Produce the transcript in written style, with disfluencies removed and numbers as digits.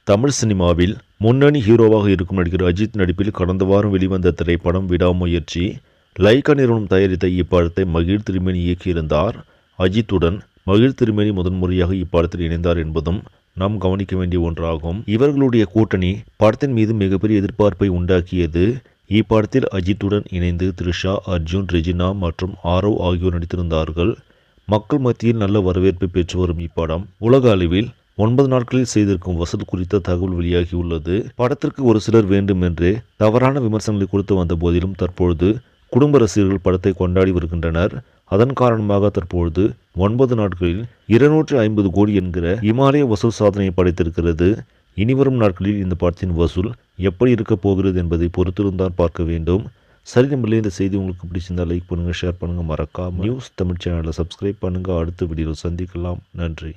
தமிழ் சினிமாவில் முன்னணி ஹீரோவாக இருக்கும் நடிகர் அஜித் நடிப்பில் கடந்த வாரம் வெளிவந்த திரைப்படம் விடாமுயற்சி. லைகா நிறுவனம் தயாரித்த இப்படத்தை மகிழ் திருமேனி இயக்கியிருந்தார். அஜித்துடன் மகிழ் திருமேனி முதன்முறையாக இப்படத்தில் இணைந்தார் என்பதும் நாம் கவனிக்க வேண்டிய ஒன்றாகும். இவர்களுடைய கூட்டணி படத்தின் மீது மிகப்பெரிய எதிர்பார்ப்பை உண்டாக்கியது. இப்படத்தில் அஜித்துடன் இணைந்து த்ரிஷா, அர்ஜுன், ரெஜினா மற்றும் ஆரவ் ஆகியோர் நடித்திருந்தார்கள். மக்கள் மத்தியில் நல்ல வரவேற்பை பெற்று வரும் இப்படம் உலக அளவில் 9 நாட்களில் செய்திருக்கும் வசூல் குறித்த தகவல் வெளியாகியுள்ளது. படத்திற்கு ஒரு சிலர் வேண்டுமென்றே தவறான விமர்சனங்களை கொடுத்து வந்த போதிலும் தற்பொழுது குடும்ப ரசிகர்கள் படத்தை கொண்டாடி வருகின்றனர். அதன் காரணமாக தற்பொழுது 9 நாட்களில் 250 கோடி என்கிற இமாலய வசூல் சாதனையை படைத்திருக்கிறது. இனிவரும் நாட்களில் இந்த படத்தின் வசூல் எப்படி இருக்க போகிறது என்பதை பொறுத்திருந்தான் பார்க்க வேண்டும். சரி, நம்மளே இந்த செய்தி உங்களுக்கு பிடிச்சிருந்தால் லைக் பண்ணுங்கள், ஷேர் பண்ணுங்கள், மறக்காம நியூஸ் தமிழ் சேனலை சப்ஸ்கிரைப் பண்ணுங்கள். அடுத்த வீடியோவில் சந்திக்கலாம். நன்றி.